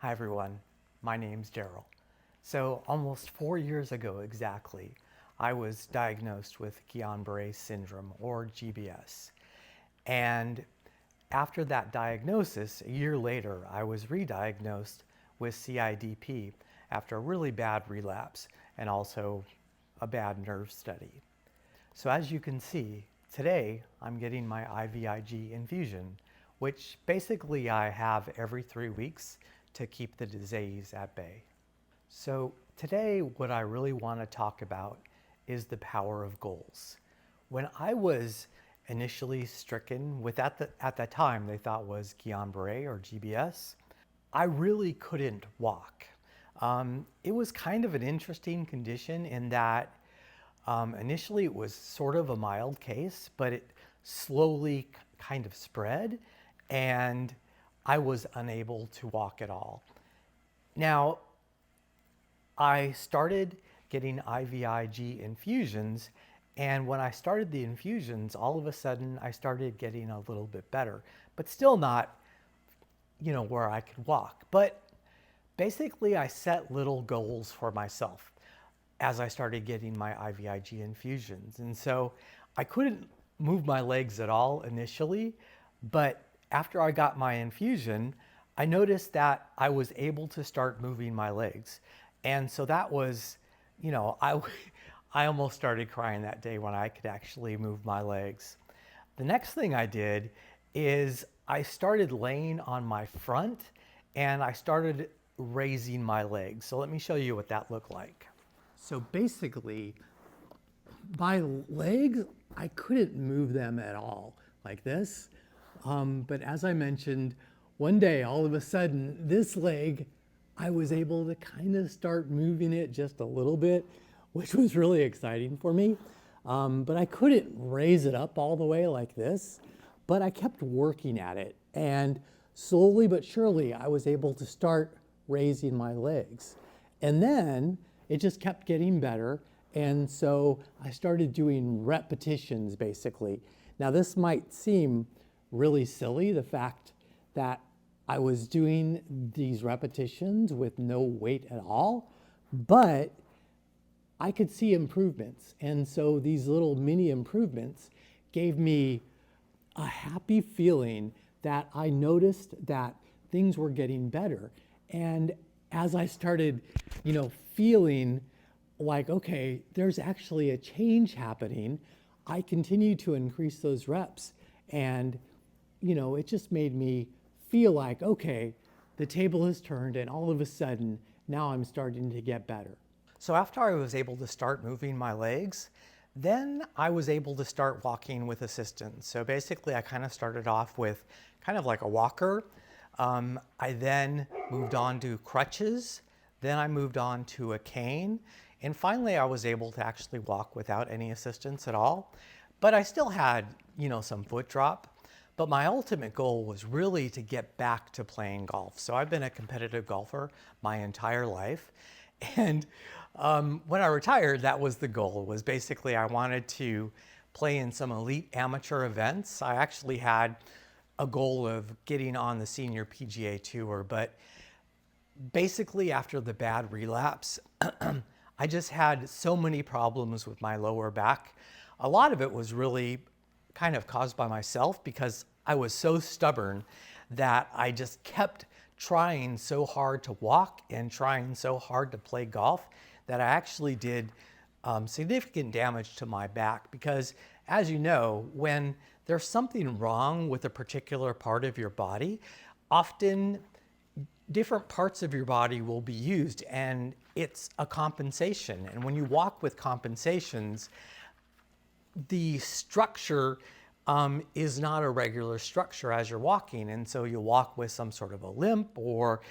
Hi everyone, my name's Daryl. So almost 4 years ago exactly, I was diagnosed with Guillain-Barré syndrome or GBS. And after that diagnosis, a year later, I was re-diagnosed with CIDP after a really bad relapse and also a bad nerve study. So as you can see, today I'm getting my IVIG infusion, which basically I have every 3 weeks to keep the disease at bay. So today what I really want to talk about is the power of goals. When I was initially stricken with at that time they thought was Guillain-Barré or GBS, I really couldn't walk. It was kind of an interesting condition in that initially it was sort of a mild case, but it slowly kind of spread and I was unable to walk at all. Now, I started getting IVIG infusions, and when I started the infusions, all of a sudden I started getting a little bit better, but still not, where I could walk. But basically I set little goals for myself as I started getting my IVIG infusions. And so I couldn't move my legs at all initially, but after I got my infusion, I noticed that I was able to start moving my legs. And so that was, I almost started crying that day when I could actually move my legs. The next thing I did is I started laying on my front and I started raising my legs. So let me show you what that looked like. So basically, my legs, I couldn't move them at all like this. But as I mentioned, one day, all of a sudden, this leg, I was able to kind of start moving it just a little bit, which was really exciting for me. But I couldn't raise it up all the way like this, but I kept working at it. And slowly but surely, I was able to start raising my legs. And then it just kept getting better. And so I started doing repetitions, basically. Now, this might seem really silly, the fact that I was doing these repetitions with no weight at all, but I could see improvements. And so these little mini improvements gave me a happy feeling that I noticed that things were getting better. And as I started, feeling like, okay, there's actually a change happening, I continued to increase those reps. And, it just made me feel like, okay, the table has turned and all of a sudden, now I'm starting to get better. So after I was able to start moving my legs, then I was able to start walking with assistance. So basically I kind of started off with kind of like a walker. I then moved on to crutches. Then I moved on to a cane. And finally I was able to actually walk without any assistance at all. But I still had, some foot drop. But my ultimate goal was really to get back to playing golf. So I've been a competitive golfer my entire life. And when I retired, that was the goal, was basically I wanted to play in some elite amateur events. I actually had a goal of getting on the senior PGA tour, but basically after the bad relapse, I just had so many problems with my lower back. A lot of it was really kind of caused by myself because I was so stubborn that I just kept trying so hard to walk and trying so hard to play golf that I actually did significant damage to my back. Because as you know, when there's something wrong with a particular part of your body, often different parts of your body will be used and it's a compensation. And when you walk with compensations, the structure is not a regular structure as you're walking. And so you'll walk with some sort of a limp or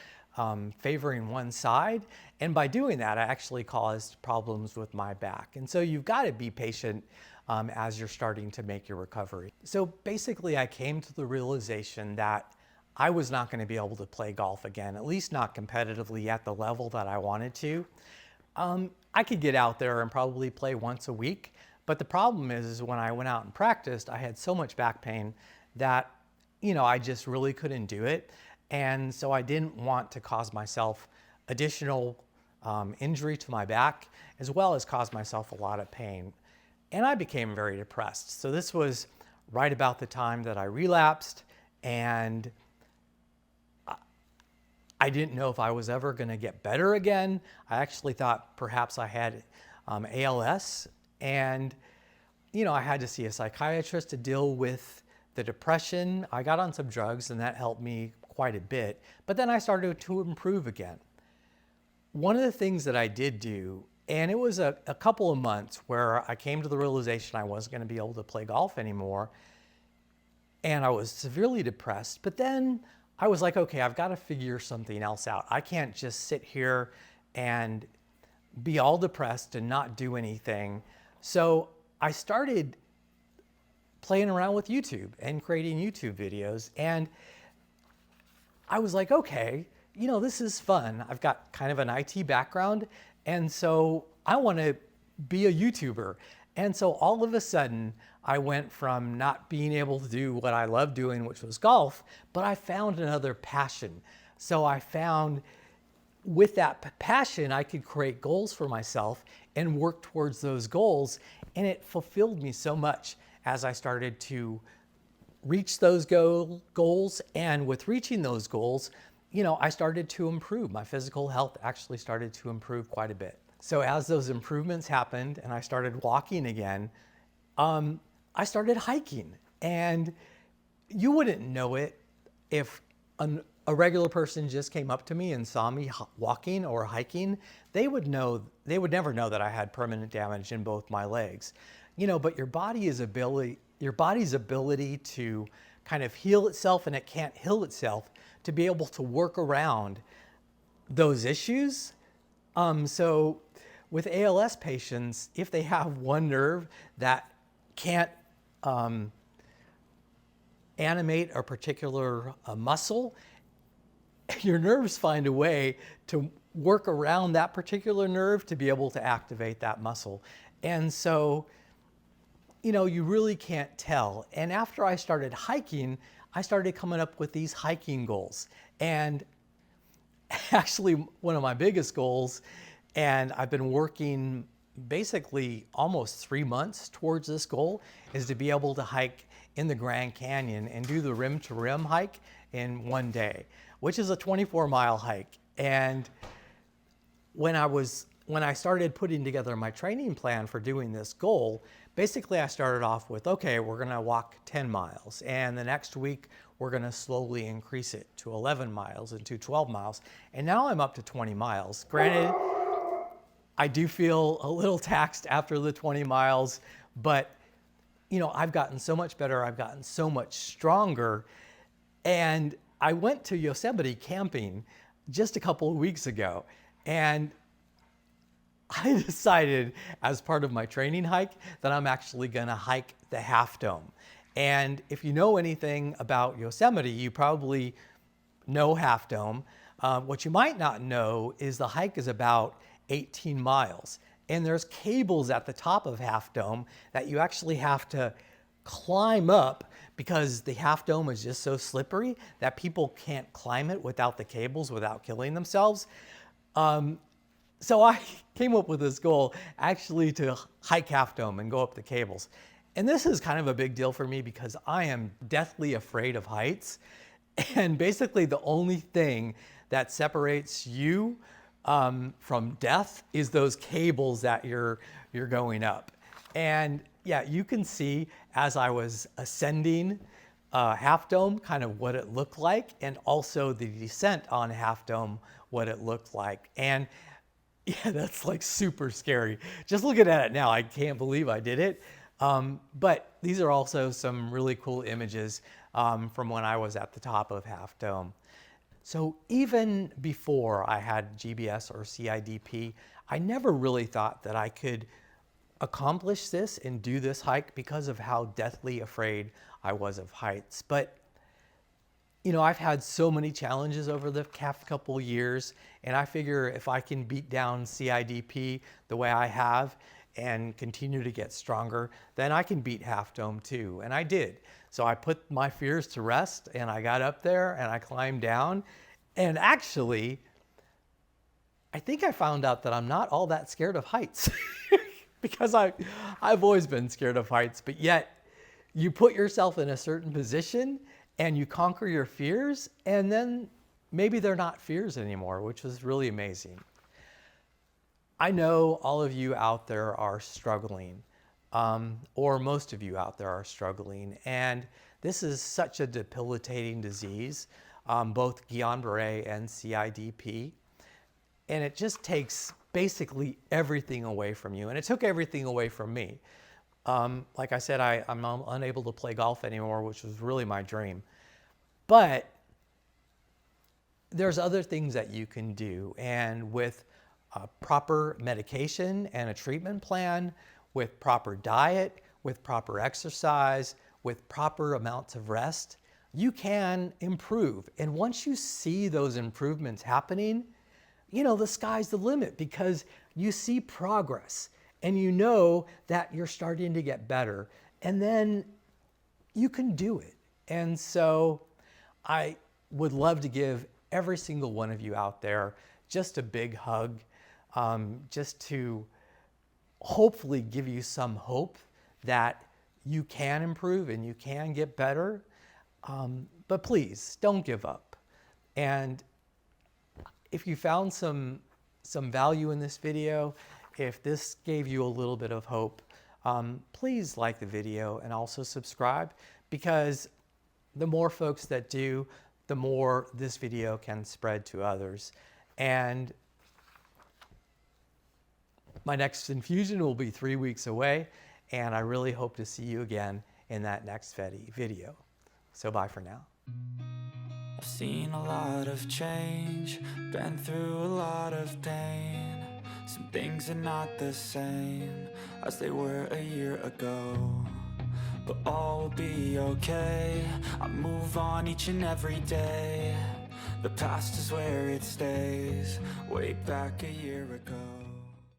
favoring one side. And by doing that, I actually caused problems with my back. And so you've got to be patient as you're starting to make your recovery. So basically I came to the realization that I was not going to be able to play golf again, at least not competitively at the level that I wanted to. I could get out there and probably play once a week, but the problem is when I went out and practiced, I had so much back pain that, I just really couldn't do it. And so I didn't want to cause myself additional injury to my back, as well as cause myself a lot of pain. And I became very depressed. So this was right about the time that I relapsed, and I didn't know if I was ever going to get better again. I actually thought perhaps I had ALS, and I had to see a psychiatrist to deal with the depression. I got on some drugs, and that helped me quite a bit, but then I started to improve again. One of the things that I did do, and it was a couple of months where I came to the realization I wasn't going to be able to play golf anymore, and I was severely depressed, but then I was like, okay, I've got to figure something else out. I can't just sit here and be all depressed and not do anything. So I started playing around with YouTube and creating YouTube videos, and I was like, okay, this is fun. I've got kind of an IT background, and so I want to be a YouTuber. And so all of a sudden, I went from not being able to do what I love doing, which was golf, but I found another passion. So I found with that passion, I could create goals for myself and work towards those goals. And it fulfilled me so much as I started to reach those goals. And with reaching those goals, I started to improve. My physical health actually started to improve quite a bit. So as those improvements happened and I started walking again, I started hiking. And you wouldn't know it if a regular person just came up to me and saw me walking or hiking. They would never know that I had permanent damage in both my legs. But your body's ability to kind of heal itself, and it can't heal itself, to be able to work around those issues. So with ALS patients, if they have one nerve that can't animate a particular muscle, your nerves find a way to work around that particular nerve to be able to activate that muscle. And so, you really can't tell. And after I started hiking, I started coming up with these hiking goals. And actually, one of my biggest goals, and I've been working basically almost 3 months towards this goal, is to be able to hike in the Grand Canyon and do the rim to rim hike in one day, which is a 24-mile hike. And when I started putting together my training plan for doing this goal, basically I started off with, okay, we're going to walk 10 miles. And the next week, we're going to slowly increase it to 11 miles and to 12 miles. And now I'm up to 20 miles. Granted, I do feel a little taxed after the 20 miles, but I've gotten so much better. I've gotten so much stronger. And I went to Yosemite camping just a couple of weeks ago, and I decided as part of my training hike that I'm actually gonna hike the Half Dome. And if you know anything about Yosemite, you probably know Half Dome. What you might not know is the hike is about 18 miles. And there's cables at the top of Half Dome that you actually have to climb up, because the Half Dome is just so slippery that people can't climb it without the cables, without killing themselves. So I came up with this goal actually to hike Half Dome and go up the cables. And this is kind of a big deal for me because I am deathly afraid of heights. And basically the only thing that separates you from death is those cables that you're going up. And yeah, you can see as I was ascending Half Dome kind of what it looked like, and also the descent on Half Dome, what it looked like. And yeah, that's like super scary. Just looking at it now, I can't believe I did it. But these are also some really cool images from when I was at the top of Half Dome. So even before I had GBS or CIDP, I never really thought that I could accomplish this and do this hike because of how deathly afraid I was of heights. But I've had so many challenges over the past couple years, and I figure if I can beat down CIDP the way I have and continue to get stronger, then I can beat Half Dome too. And I did. So I put my fears to rest and I got up there and I climbed down. And actually, I think I found out that I'm not all that scared of heights because I've always been scared of heights, but yet you put yourself in a certain position and you conquer your fears, and then maybe they're not fears anymore, which was really amazing. I know all of you out there are struggling, or most of you out there are struggling, and this is such a debilitating disease, both Guillain-Barré and CIDP, and it just takes basically everything away from you, and it took everything away from me. Like I said, I'm unable to play golf anymore, which was really my dream. But there's other things that you can do. And with proper medication and a treatment plan, with proper diet, with proper exercise, with proper amounts of rest, you can improve. And once you see those improvements happening, you know, the sky's the limit because you see progress. And you know that you're starting to get better, and then you can do it. And so I would love to give every single one of you out there just a big hug, just to hopefully give you some hope that you can improve and you can get better. But please don't give up. And if you found some value in this video, if this gave you a little bit of hope, please like the video and also subscribe, because the more folks that do, the more this video can spread to others. And my next infusion will be 3 weeks away, and I really hope to see you again in that next video. So bye for now. I've seen a lot of change, been through a lot of pain. Some things are not the same as they were a year ago, but all will be okay. I move on each and every day. The past is where it stays, way back a year ago.